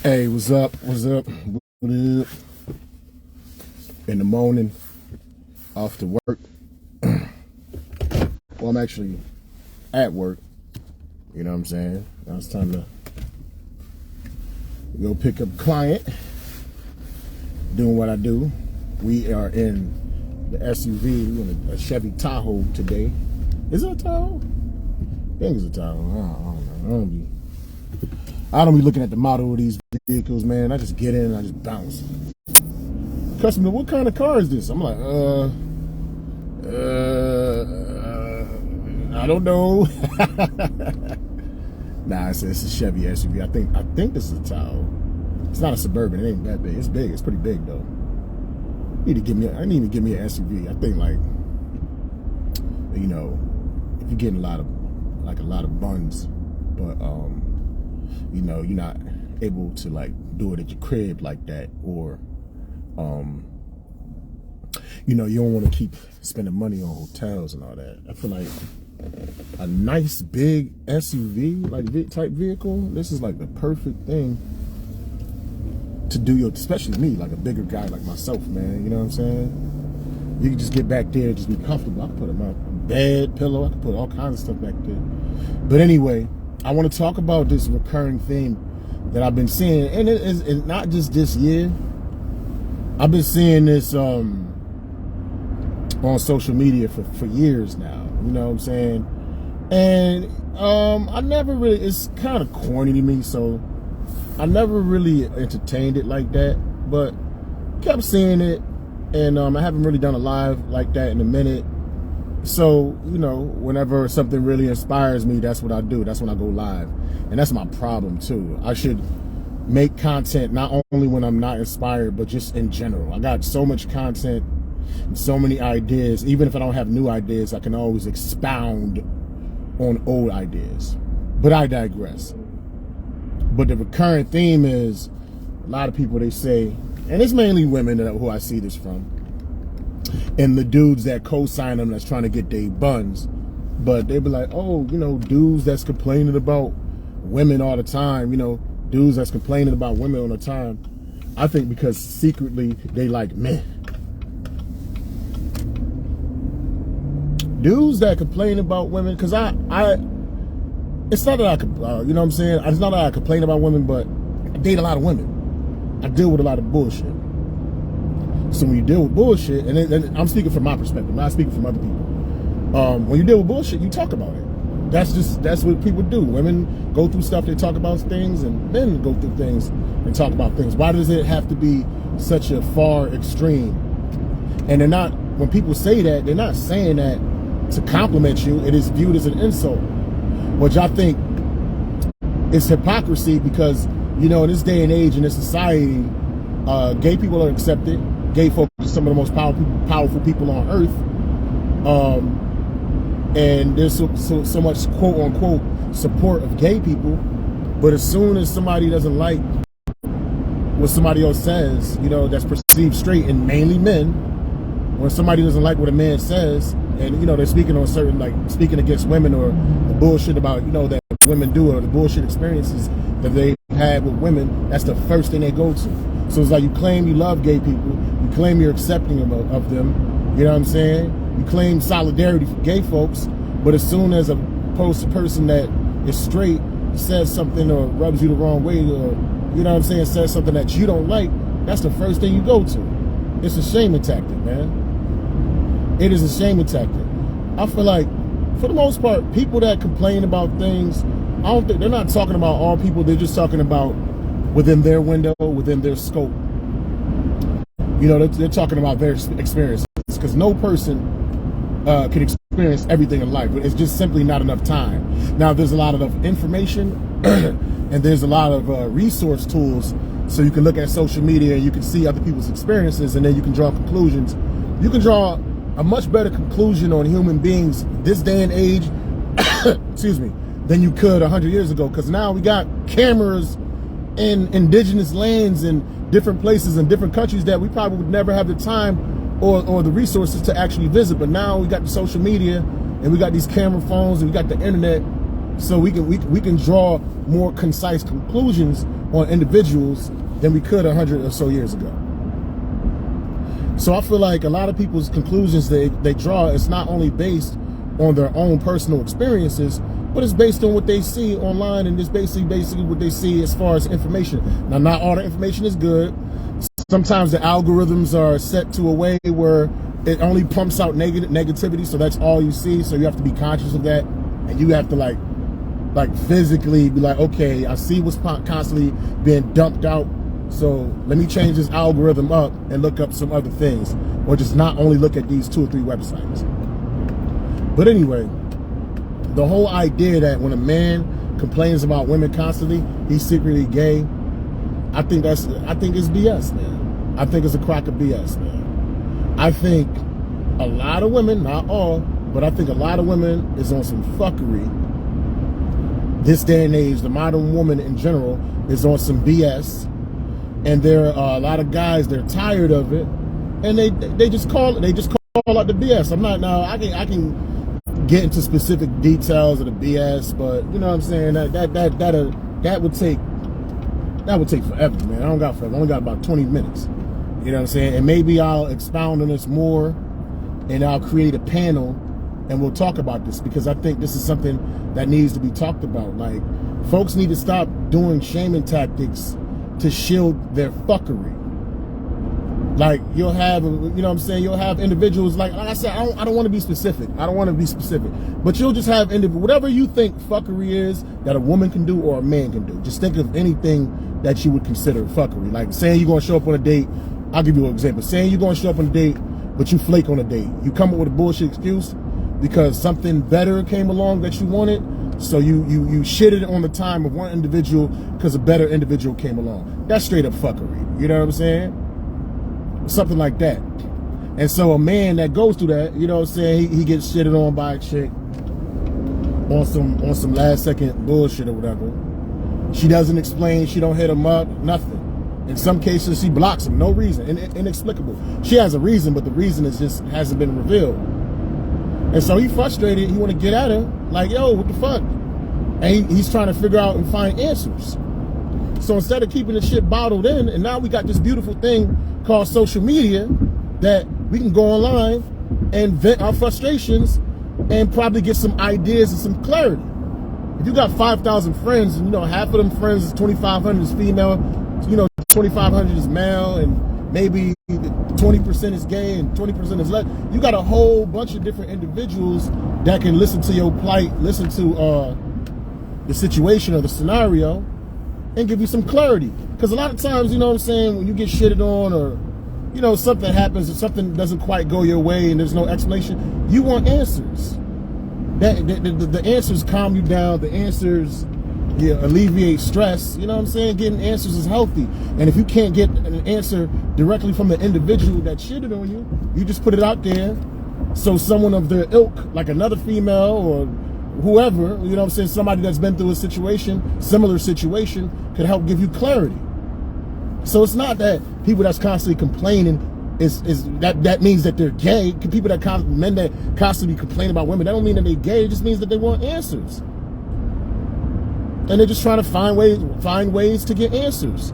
Hey, what's up? What's up? What up? In the morning, off to work. Well, I'm actually at work. You know what I'm saying? Now it's time to go pick up a client. Doing what I do. We are in the SUV. We're in a Chevy Tahoe today. Is it a Tahoe? I think it's a Tahoe. I don't know. I don't be looking at the model of these vehicles, man. I just get in and I just bounce. Customer, what kind of car is this? I'm like, I don't know. Nah, it's a Chevy SUV. I think this is a Tahoe. It's not a Suburban. It ain't that big. It's big. It's pretty big though. I need to give me an SUV. I think, like, you know, if you're getting a lot of buns, but you know, you're not able to like do it at your crib like that, or you know, you don't want to keep spending money on hotels and all that. I feel like a nice big SUV like type vehicle, this is like the perfect thing to do especially me, like a bigger guy like myself, man. You know what I'm saying? You can just get back there and just be comfortable. I can put my bed, pillow, I can put all kinds of stuff back there. But anyway, I want to talk about this recurring theme that I've been seeing, and it's not just this year. I've been seeing this on social media for years now. You know what I'm saying? And I never really, it's kind of corny to me, so I never really entertained it like that, but kept seeing it, and I haven't really done a live like that in a minute. So, you know, whenever something really inspires me, that's what I do. That's when I go live. And that's my problem too. I should make content not only when I'm not inspired, but just in general. I got so much content and so many ideas. Even if I don't have new ideas, I can always expound on old ideas. But I digress. But the recurring theme is a lot of people, they say, and it's mainly women who I see this from, and the dudes that co-sign them that's trying to get their buns, but they be like, oh, you know, dudes that's complaining about women all the time, you know, dudes that's complaining about women all the time. I think because secretly they like men. Dudes that complain about women, because it's not that I could, you know what I'm saying? It's not that I complain about women, but I date a lot of women. I deal with a lot of bullshit. So when you deal with bullshit, and I'm speaking from my perspective, I'm not speaking from other people. When you deal with bullshit, you talk about it. That's what people do. Women go through stuff, they talk about things, and men go through things and talk about things. Why does it have to be such a far extreme? And they're not, when people say that, they're not saying that to compliment you. It is viewed as an insult, which I think is hypocrisy, because, you know, in this day and age, in this society, gay people are accepted. Gay folks are some of the most powerful people on earth. And there's so much quote unquote support of gay people. But as soon as somebody doesn't like what somebody else says, you know, that's perceived straight, and mainly men, when somebody doesn't like what a man says, and, you know, they're speaking on certain, like, speaking against women, or the bullshit about, you know, that women do, or the bullshit experiences that they had with women, that's the first thing they go to. So it's like, you claim you love gay people, you claim you're accepting of them, you know what I'm saying? You claim solidarity for gay folks, but as soon as a person that is straight says something or rubs you the wrong way, or, you know what I'm saying, says something that you don't like, that's the first thing you go to. It's a shaming tactic, man. It is a shaming tactic. I feel like, for the most part, people that complain about things, I don't think, they're not talking about all people, they're just talking about within their window, within their scope. You know, they're talking about their experiences, because no person can experience everything in life. It's just simply not enough time. Now, there's a lot of information and there's a lot of resource tools, so you can look at social media and you can see other people's experiences, and then you can draw conclusions. You can draw a much better conclusion on human beings this day and age, excuse me, than you could 100 years ago, because now we got cameras in indigenous lands and different places in different countries that we probably would never have the time or the resources to actually visit. But now we got the social media, and we got these camera phones, and we got the internet, so we can draw more concise conclusions on individuals than we could 100 or so years ago. So I feel like a lot of people's conclusions they draw is not only based on their own personal experiences, but it's based on what they see online, and it's basically what they see as far as information. Now, not all the information is good. Sometimes the algorithms are set to a way where it only pumps out negativity, so that's all you see. So you have to be conscious of that, and you have to like physically be like, okay, I see what's constantly being dumped out, so let me change this algorithm up and look up some other things, or just not only look at these 2 or 3 websites. But anyway, the whole idea that when a man complains about women constantly, he's secretly gay, I think it's BS, man. I think it's a crock of BS, man. I think a lot of women, not all, but I think a lot of women is on some fuckery. This day and age, the modern woman in general is on some BS, and there are a lot of guys, they're tired of it, and they just call out the BS. I'm not now. I can get into specific details of the BS, but you know what I'm saying. That would take forever, man. I don't got forever. I only got about 20 minutes. You know what I'm saying? And maybe I'll expound on this more, and I'll create a panel, and we'll talk about this, because I think this is something that needs to be talked about. Like, folks need to stop doing shaming tactics to shield their fuckery. Like, you'll have, you know what I'm saying, you'll have individuals, like I said, I don't want to be specific. I don't want to be specific. But you'll just have, whatever you think fuckery is that a woman can do or a man can do. Just think of anything that you would consider fuckery. Like saying you're going to show up on a date. I'll give you an example. Saying you're going to show up on a date, but you flake on a date. You come up with a bullshit excuse because something better came along that you wanted. So you shitted on the time of one individual because a better individual came along. That's straight up fuckery. You know what I'm saying? Something like that. And so a man that goes through that, you know what I'm saying, he gets shitted on by a chick on some last second bullshit or whatever. She doesn't explain, she don't hit him up, nothing. In some cases she blocks him, no reason, inexplicable. She has a reason, but the reason is just hasn't been revealed. And so he frustrated, he want to get at her, like, yo, what the fuck? And he's trying to figure out and find answers. So instead of keeping the shit bottled in, and now we got this beautiful thing called social media that we can go online and vent our frustrations and probably get some ideas and some clarity. If you got 5,000 friends, and you know half of them friends is 2,500 is female, you know 2,500 is male, and maybe 20% is gay and 20% is less. You got a whole bunch of different individuals that can listen to your plight, listen to the situation or the scenario, and give you some clarity. Because a lot of times, you know what I'm saying, when you get shitted on, or you know something happens or something doesn't quite go your way and there's no explanation, you want answers. The answers calm you down. The answers alleviate stress. You know what I'm saying? Getting answers is healthy. And if you can't get an answer directly from the individual that shitted on you, you just put it out there so someone of their ilk, like another female or whoever, you know what I'm saying, somebody that's been through a situation, similar situation, could help give you clarity. So it's not that people that's constantly complaining that means that they're gay. People men that constantly complain about women, that don't mean that they're gay. It just means that they want answers, and they're just trying to find ways to get answers.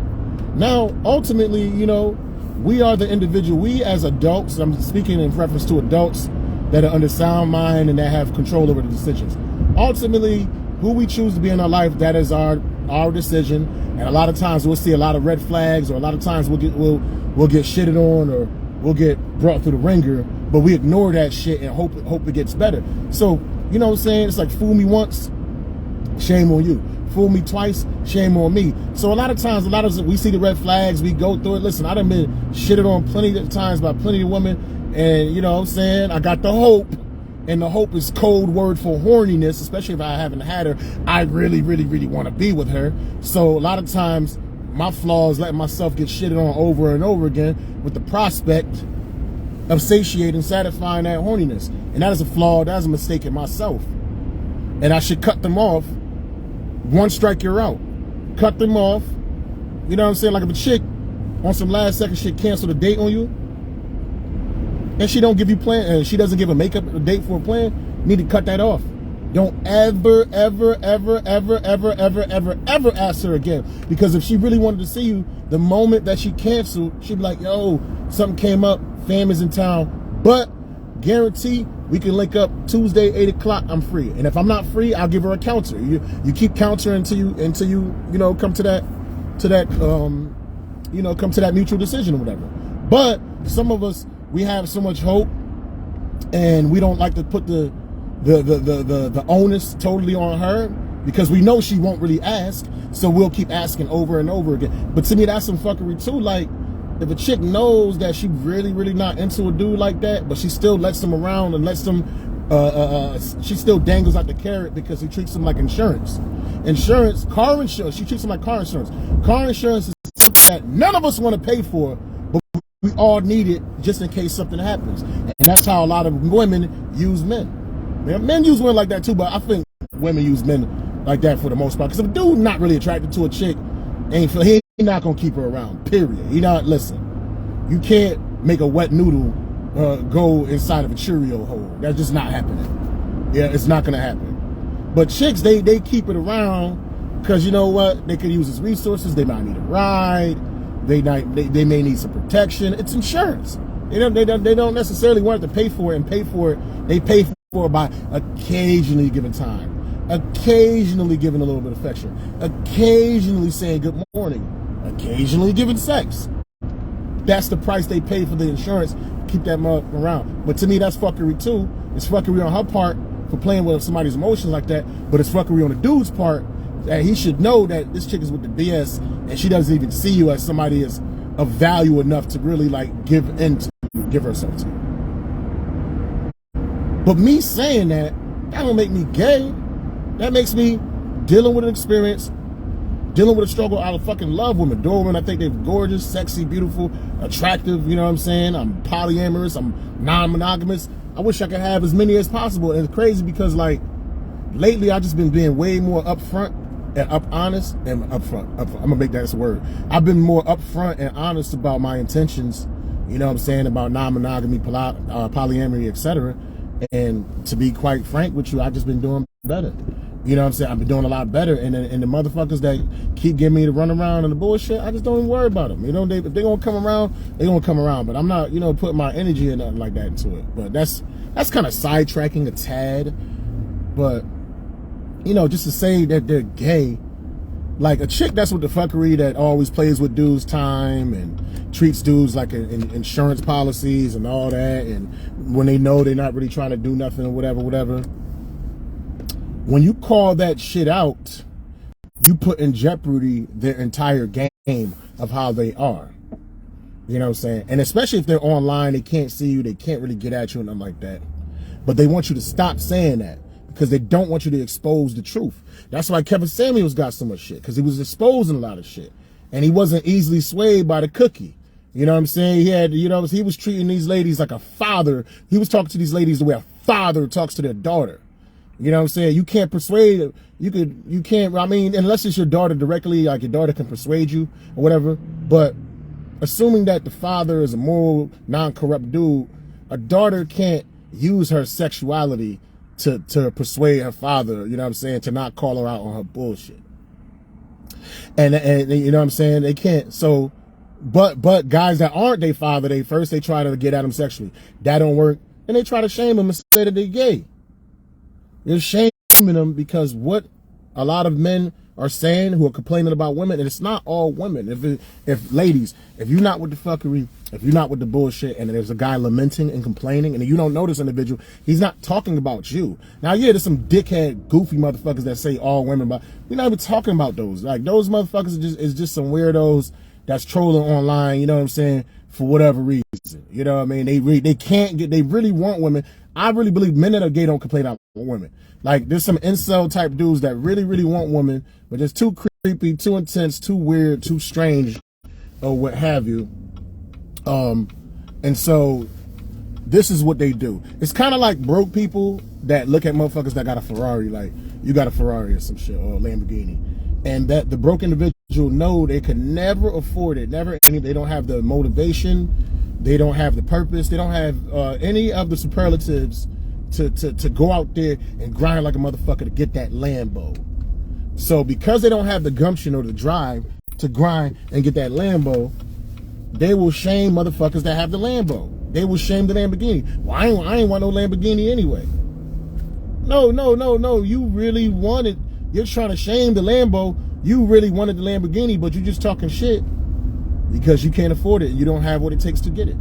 Now, ultimately, you know, we are the individual. We as adults, I'm speaking in reference to adults that are under sound mind and that have control over the decisions. Ultimately, who we choose to be in our life, that is our decision. And a lot of times we'll see a lot of red flags, or a lot of times we'll get shitted on, or we'll get brought through the ringer, but we ignore that shit and hope it gets better. So, you know what I'm saying? It's like, fool me once, shame on you. Fool me twice, shame on me. So a lot of times, we see the red flags, we go through it. Listen, I done been shitted on plenty of times by plenty of women, and you know what I'm saying? I got the hope. And the hope is code word for horniness, especially if I haven't had her. I really, really, really want to be with her. So a lot of times, my flaw is letting myself get shitted on over and over again with the prospect of satiating, satisfying that horniness. And that is a flaw, that is a mistake in myself. And I should cut them off. One strike, you're out. Cut them off. You know what I'm saying? Like if a chick on some last second shit canceled a date on you, and she don't give you plan, and she doesn't give a makeup date for a plan, you need to cut that off. Don't ever ask her again. Because if she really wanted to see you, the moment that she canceled, she'd be like, yo, something came up, fam is in town. But guarantee we can link up Tuesday, 8 o'clock, I'm free. And if I'm not free, I'll give her a counter. You keep countering until you come to that come to that mutual decision or whatever. But some of us, we have so much hope and we don't like to put the onus totally on her because we know she won't really ask, so we'll keep asking over and over again. But to me, that's some fuckery too. Like, if a chick knows that she really not into a dude like that, but she still lets him around and lets him, she still dangles out the carrot because he treats him like insurance. Car insurance, she treats him like car insurance. Car insurance is something that none of us want to pay for, but we all need it just in case something happens. And that's how a lot of women use men. Men use women like that too, but I think women use men like that for the most part. Because if a dude not really attracted to a chick, he not gonna keep her around. Period. Listen, you can't make a wet noodle go inside of a Cheerio hole. That's just not happening. Yeah, it's not gonna happen. But chicks, they keep it around because you know what? They could use his resources. They might need a ride. They may need some protection. It's insurance. They don't necessarily want to pay for it and pay for it. They pay for it by occasionally giving time, occasionally giving a little bit of affection, occasionally saying good morning, occasionally giving sex. That's the price they pay for the insurance. Keep that mug around. But to me, that's fuckery too. It's fuckery on her part for playing with somebody's emotions like that. But it's fuckery on the dude's part that he should know that this chick is with the BS and she doesn't even see you as somebody is of value enough to really like give herself to you. But me saying that don't make me gay. That makes me dealing with an experience, dealing with a struggle. I fucking love women, adore women. I think they're gorgeous, sexy, beautiful, attractive. You know what I'm saying? I'm polyamorous. I'm non-monogamous. I wish I could have as many as possible. And it's crazy because like lately I've just been being way more upfront and honest and upfront. I'm gonna make that as a word. I've been more upfront and honest about my intentions. You know what I'm saying, about non-monogamy, polyamory, etc. And to be quite frank with you, I've just been doing better. You know what I'm saying? I've been doing a lot better. And the motherfuckers that keep giving me the runaround and the bullshit, I just don't even worry about them. You know, if they're going to come around, they're going to come around. But I'm not, putting my energy and nothing like that into it. But that's kind of sidetracking a tad. But, just to say that they're gay, like a chick that's with the fuckery that always plays with dudes' time and treats dudes like in insurance policies and all that, and when they know they're not really trying to do nothing or whatever. When you call that shit out, you put in jeopardy their entire game of how they are. You know what I'm saying? And especially if they're online, they can't see you, they can't really get at you and nothing like that. But they want you to stop saying that because they don't want you to expose the truth. That's why Kevin Samuels got so much shit, because he was exposing a lot of shit. And he wasn't easily swayed by the cookie. You know what I'm saying? He had, he was treating these ladies like a father. He was talking to these ladies the way a father talks to their daughter. You know what I'm saying? You can't persuade, you can't, unless it's your daughter directly, like your daughter can persuade you or whatever. But assuming that the father is a moral, non-corrupt dude, a daughter can't use her sexuality to persuade her father, you know what I'm saying, to not call her out on her bullshit. And you know what I'm saying? They can't. So, but guys that aren't their father, they try to get at them sexually. That don't work. And they try to shame them and say that they're gay. They're shaming them because what a lot of men are saying who are complaining about women, and it's not all women. If ladies, if you're not with the fuckery, if you're not with the bullshit, and there's a guy lamenting and complaining, and you don't know this individual, he's not talking about you. Now, yeah, there's some dickhead, goofy motherfuckers that say all women, but we're not even talking about those. Like, those motherfuckers is just some weirdos that's trolling online, you know what I'm saying, for whatever reason. You know what I mean? They really want women. I really believe men that are gay don't complain about women. Like, there's some incel type dudes that really want women, but just too creepy, too intense, too weird, too strange, or what have you. And so this is what they do. It's kind of like broke people that look at motherfuckers that got a Ferrari, like you got a Ferrari or some shit, or a Lamborghini, and that the broke individual know they could never afford it, they don't have the motivation, they don't have the purpose, they don't have any of the superlatives to go out there and grind like a motherfucker to get that Lambo. So because they don't have the gumption or the drive to grind and get that Lambo, they will shame motherfuckers that have the Lambo. They will shame the Lamborghini. Well, I ain't want no Lamborghini anyway. No. You really wanted, you're trying to shame the Lambo. You really wanted the Lamborghini, but you just talking shit because you can't afford it. You don't have what it takes to get it.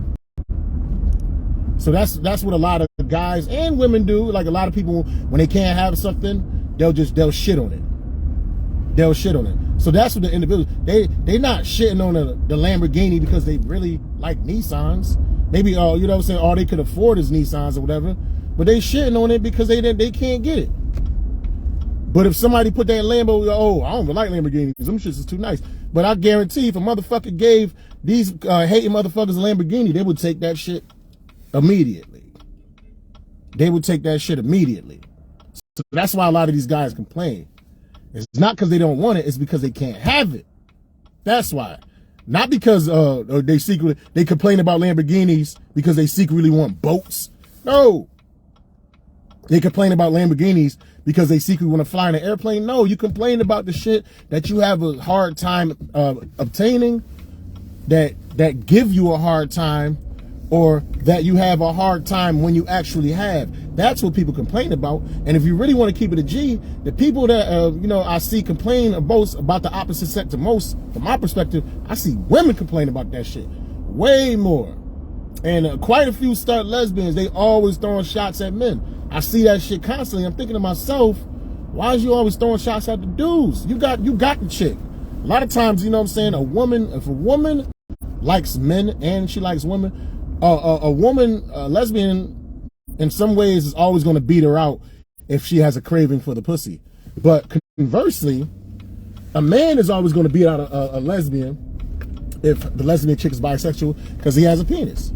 So that's what a lot of guys and women do. Like a lot of people, when they can't have something, they'll shit on it. They'll shit on it. So that's what the individuals, they not shitting on the Lamborghini because they really like Nissans. Maybe, you know what I'm saying, all they could afford is Nissans or whatever. But they shitting on it because they can't get it. But if somebody put that Lambo, oh, I don't like Lamborghinis, them shits is too nice. But I guarantee if a motherfucker gave these hating motherfuckers a Lamborghini, they would take that shit immediately. They would take that shit immediately. So that's why a lot of these guys complain. It's not because they don't want it, it's because they can't have it. That's why. Not because they complain about Lamborghinis because they secretly want boats. No. They complain about Lamborghinis because they secretly want to fly in an airplane. No, you complain about the shit that you have a hard time obtaining, that give you a hard time, or that you have a hard time when you actually have. That's what people complain about. And if you really want to keep it a G, the people that I see complain about the opposite sex the most, from my perspective, I see women complain about that shit way more. And quite a few start lesbians, they always throwing shots at men. I see that shit constantly. I'm thinking to myself, why is you always throwing shots at the dudes? You got the chick. A lot of times, you know what I'm saying, if a woman likes men and she likes women, a lesbian in some ways is always going to beat her out if she has a craving for the pussy. But conversely, a man is always going to beat out a lesbian if the lesbian chick is bisexual because he has a penis.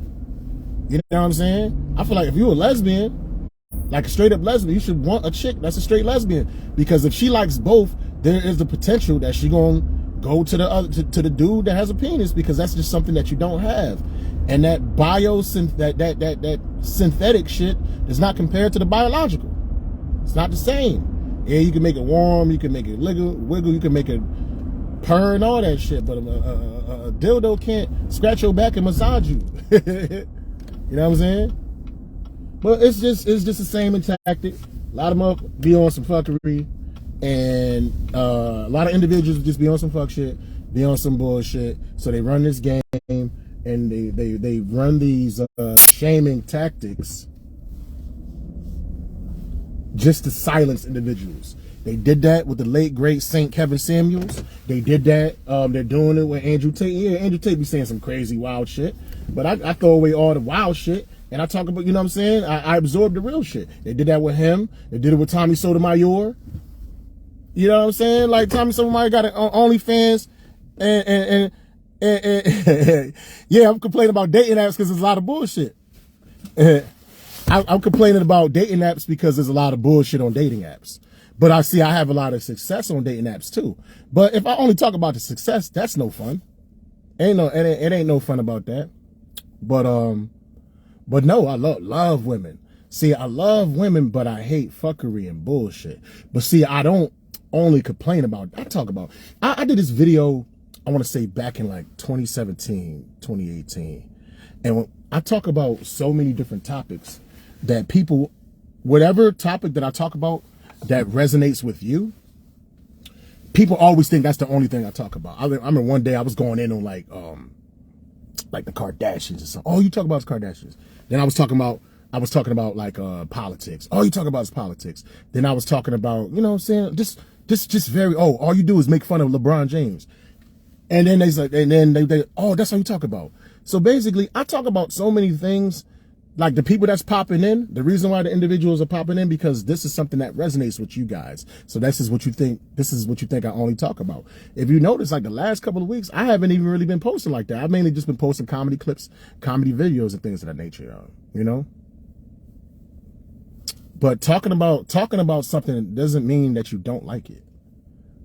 You know what I'm saying? I feel like if you're a lesbian, like a straight up lesbian, you should want a chick that's a straight lesbian, because if she likes both, there is the potential that she gonna go to the dude that has a penis, because that's just something that you don't have. And that that synthetic shit does not compare to the biological. It's not the same. Yeah, you can make it warm, you can make it wiggle, you can make it purr and all that shit, but a dildo can't scratch your back and massage you. You know what I'm saying? But it's just the same tactic. A lot of them be on some fuckery, and a lot of individuals just be on some fuck shit, be on some bullshit. So they run this game, and they run these shaming tactics just to silence individuals. They did that with the late great Saint Kevin Samuels. They did that. They're doing it with Andrew Tate. Yeah, Andrew Tate be saying some crazy wild shit, but I throw away all the wild shit and I talk about, you know what I'm saying? I absorb the real shit. They did that with him. They did it with Tommy Sotomayor. You know what I'm saying? Like Tommy Sotomayor got an OnlyFans, and yeah, I'm complaining about dating apps because there's a lot of bullshit. I'm complaining about dating apps because there's a lot of bullshit on dating apps. But I have a lot of success on dating apps too. But if I only talk about the success, that's no fun. It ain't no fun about that. But no, I love women. See, I love women, but I hate fuckery and bullshit. But see, I don't only complain about, I did this video, I want to say back in like 2017, 2018. And when I talk about so many different topics that people, whatever topic that I talk about that resonates with you, people always think that's the only thing I talk about. I remember one day I was going in on like the Kardashians or something. Oh, you talk about the Kardashians. Then I was talking about like politics. All you talk about is politics. Then I was talking about, you know what I'm saying, just very, all you do is make fun of LeBron James. And then they oh, that's all you talk about. So basically, I talk about so many things. Like the people that's popping in, the reason why the individuals are popping in, because this is something that resonates with you guys. So this is what you think I only talk about. If you notice, like the last couple of weeks, I haven't even really been posting like that. I've mainly just been posting comedy clips, comedy videos, and things of that nature, you know? But talking about something doesn't mean that you don't like it.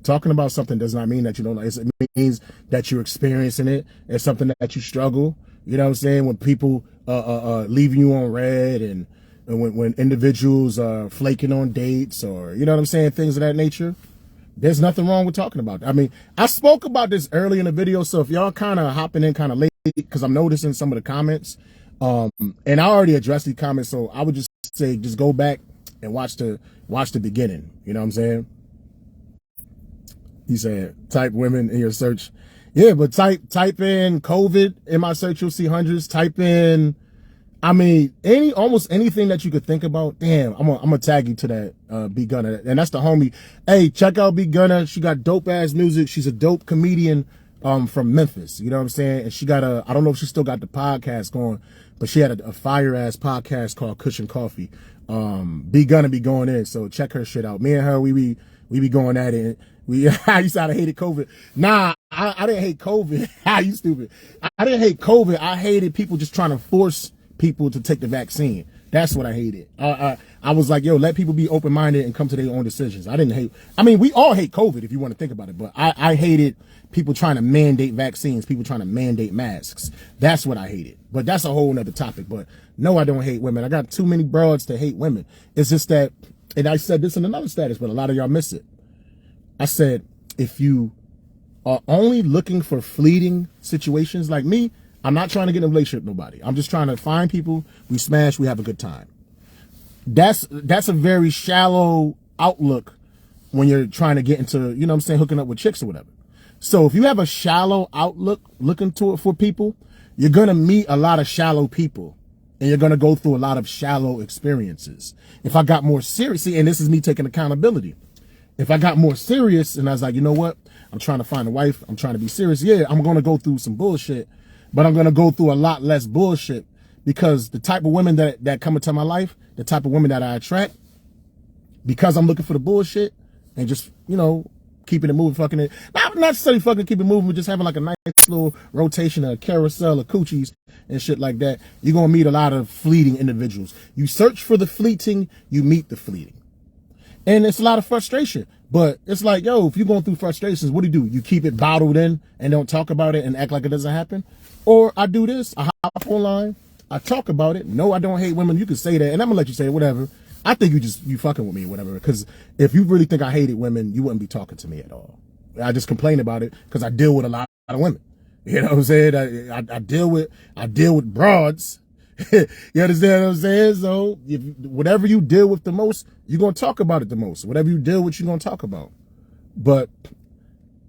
Talking about something does not mean that you don't like it. It means that you're experiencing it. It's something that you struggle. You know what I'm saying? When people leaving you on red and And when individuals are flaking on dates or, you know what I'm saying, things of that nature, there's nothing wrong with talking about it. I mean, I spoke about this early in the video, so if y'all kind of hopping in kind of late, because I'm noticing some of the comments, and I already addressed these comments, so I would just say, just go back and watch the beginning. You know what I'm saying? He said, type women in your search. Yeah, but type in COVID in my search, you'll see hundreds. Type in, I mean, almost anything that you could think about. Damn, I'm gonna tag you to that B Gunna, and that's the homie. Hey, check out B Gunna. She got dope ass music. She's a dope comedian from Memphis. You know what I'm saying? And she got I don't know if she still got the podcast going, but she had a fire ass podcast called Cushion Coffee. B Gunna be going in, so check her shit out. Me and her, we be going at it. I used to have hated COVID. Nah, I didn't hate COVID. You stupid. I didn't hate COVID. I hated people just trying to force people to take the vaccine. That's what I hated. I was like, yo, let people be open-minded and come to their own decisions. I mean, we all hate COVID if you want to think about it, but I hated people trying to mandate vaccines, people trying to mandate masks. That's what I hated. But that's a whole nother topic. But no, I don't hate women. I got too many broads to hate women. It's just that, and I said this in another status, but a lot of y'all miss it. I said, if you are only looking for fleeting situations like me, I'm not trying to get in a relationship with nobody. I'm just trying to find people, we smash, we have a good time. That's a very shallow outlook when you're trying to get into, you know what I'm saying, hooking up with chicks or whatever. So if you have a shallow outlook looking to it for people, you're going to meet a lot of shallow people and you're going to go through a lot of shallow experiences. If I got more serious, and this is me taking accountability. If I got more serious and I was like, you know what, I'm trying to find a wife, I'm trying to be serious. Yeah, I'm going to go through some bullshit, but I'm going to go through a lot less bullshit because the type of women that come into my life, the type of women that I attract, because I'm looking for the bullshit and just, you know, keeping it moving, fucking it. Not necessarily fucking keep it moving, but just having like a nice little rotation, a carousel of coochies and shit like that. You're going to meet a lot of fleeting individuals. You search for the fleeting, you meet the fleeting. And it's a lot of frustration, but it's like, yo, if you're going through frustrations, what do? You keep it bottled in and don't talk about it and act like it doesn't happen? Or I do this, I hop online, I talk about it. No, I don't hate women. You can say that, and I'm gonna let you say it, whatever. I think you fucking with me or whatever, because if you really think I hated women, you wouldn't be talking to me at all. I just complain about it because I deal with a lot of women. You know what I'm saying? I deal with broads. You understand what I'm saying? So whatever you deal with the most, you're going to talk about it the most. Whatever you deal with, you're going to talk about. But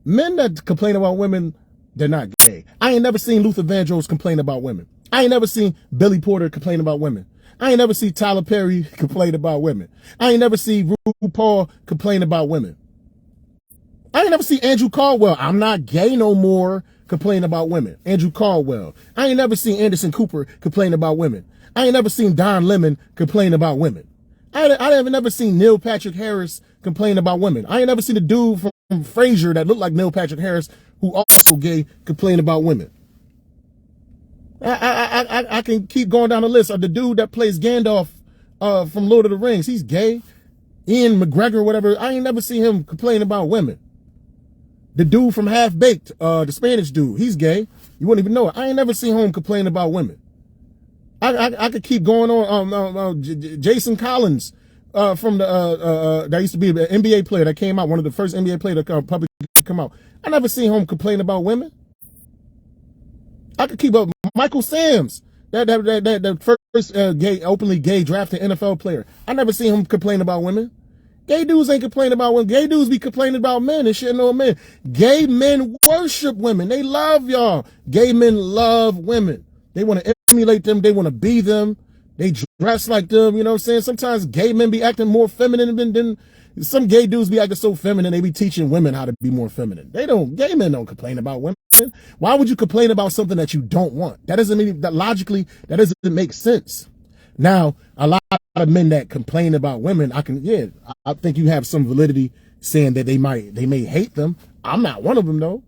men that complain about women, they're not gay. I ain't never seen Luther Vandross complain about women. I ain't never seen Billy Porter complain about women. I ain't never seen Tyler Perry complain about women. I ain't never seen RuPaul complain about women. I ain't never seen Andrew Caldwell, I'm not gay no more, complain about women. Andrew Caldwell. I ain't never seen Anderson Cooper complain about women. I ain't never seen Don Lemon complain about women. I ain't never seen Neil Patrick Harris complain about women. I ain't never seen a dude from Frasier that looked like Neil Patrick Harris, who also gay, complain about women. I can keep going down the list of the dude that plays Gandalf from Lord of the Rings. He's gay. Ian McGregor, whatever. I ain't never seen him complain about women. The dude from Half Baked, the Spanish dude, he's gay. You wouldn't even know it. I ain't never seen him complain about women. I could keep going on. Jason Collins from the that used to be an NBA player that came out, one of the first NBA players that publicly come out. I never seen him complain about women. I could keep up. Michael Sams, that first openly gay drafted NFL player. I never seen him complain about women. Gay dudes ain't complaining about women. Gay dudes be complaining about men and shitting on men. Gay men worship women. They love y'all. Gay men love women. They want to emulate them. They want to be them. They dress like them. You know what I'm saying? Sometimes gay men be acting more feminine than some gay dudes be acting so feminine. They be teaching women how to be more feminine. Gay men don't complain about women. Why would you complain about something that you don't want? That doesn't mean that logically, that doesn't make sense. Now, a lot of men that complain about women, I think you have some validity saying that they may hate them. I'm not one of them though.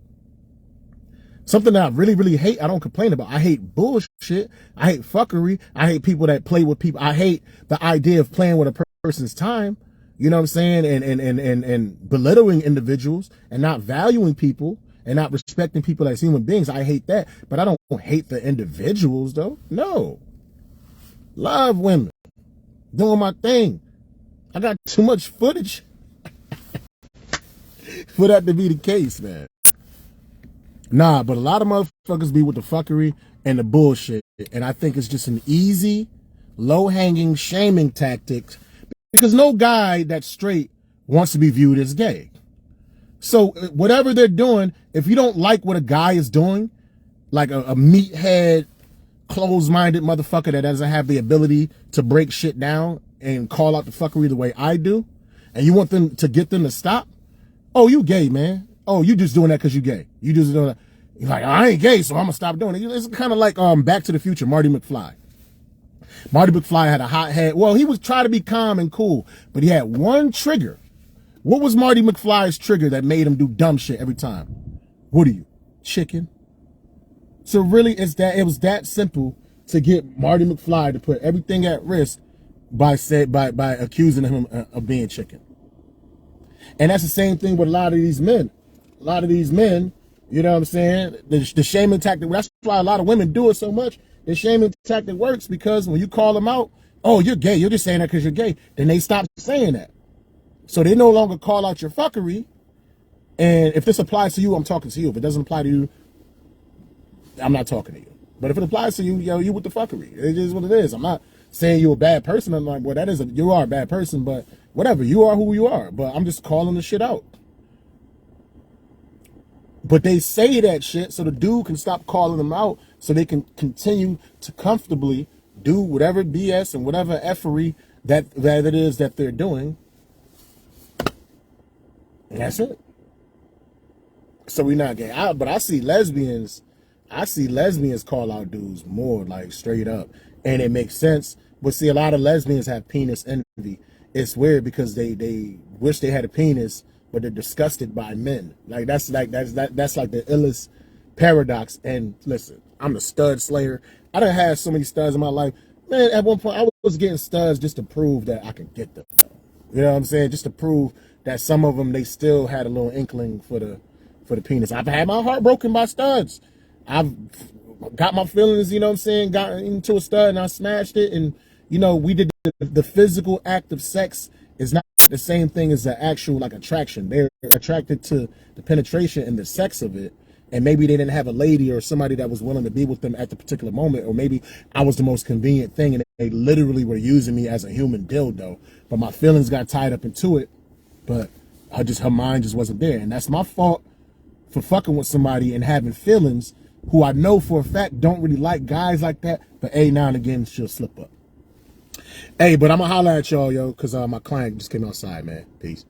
Something that I really, really hate, I don't complain about. I hate bullshit. I hate fuckery. I hate people that play with people. I hate the idea of playing with a person's time. You know what I'm saying? And belittling individuals and not valuing people and not respecting people as human beings. I hate that. But I don't hate the individuals though. No. Love women. doing my thing. I got too much footage for that to be the case, man. Nah, but a lot of motherfuckers be with the fuckery and the bullshit. And I think it's just an easy, low-hanging shaming tactic because no guy that's straight wants to be viewed as gay. So whatever they're doing, if you don't like what a guy is doing, like a meathead, closed-minded motherfucker that doesn't have the ability to break shit down and call out the fuckery the way I do, and you want them to get them to stop, oh, you gay, man. Oh, you just doing that because you gay. You just doing that. You're like, I ain't gay, so I'm going to stop doing it. It's kind of like Back to the Future, Marty McFly. Marty McFly had a hot head. Well, he was trying to be calm and cool, but he had one trigger. What was Marty McFly's trigger that made him do dumb shit every time? What are you, chicken? So really, it was that simple to get Marty McFly to put everything at risk by accusing him of being chicken. And that's the same thing with a lot of these men. A lot of these men, you know what I'm saying? The shaming tactic, that's why a lot of women do it so much. The shaming tactic works because when you call them out, oh, you're gay, you're just saying that because you're gay, then they stop saying that. So they no longer call out your fuckery. And if this applies to you, I'm talking to you. If it doesn't apply to you, I'm not talking to you. But if it applies to you, yo, you with the fuckery. It is what it is. I'm not saying you're a bad person. I'm like, well, you are a bad person, but whatever. You are who you are. But I'm just calling the shit out. But they say that shit so the dude can stop calling them out so they can continue to comfortably do whatever BS and whatever effery that it is that they're doing. And that's it. So we're not gay. But I see lesbians call out dudes more, like, straight up. And it makes sense. But see, a lot of lesbians have penis envy. It's weird because they wish they had a penis, but they're disgusted by men. Like that's like the illest paradox. And listen, I'm a stud slayer. I done had so many studs in my life. Man, at one point I was getting studs just to prove that I could get them. You know what I'm saying? Just to prove that some of them, they still had a little inkling for the penis. I've had my heart broken by studs. I've got my feelings, you know what I'm saying, got into a stud and I smashed it. And, you know, we did the physical act of sex is not the same thing as the actual, like, attraction. They're attracted to the penetration and the sex of it. And maybe they didn't have a lady or somebody that was willing to be with them at the particular moment. Or maybe I was the most convenient thing and they literally were using me as a human dildo. But my feelings got tied up into it. But her mind just wasn't there. And that's my fault for fucking with somebody and having feelings who I know for a fact don't really like guys like that. But now and again, she'll slip up. Hey, but I'm going to holler at y'all, yo, because my client just came outside, man. Peace.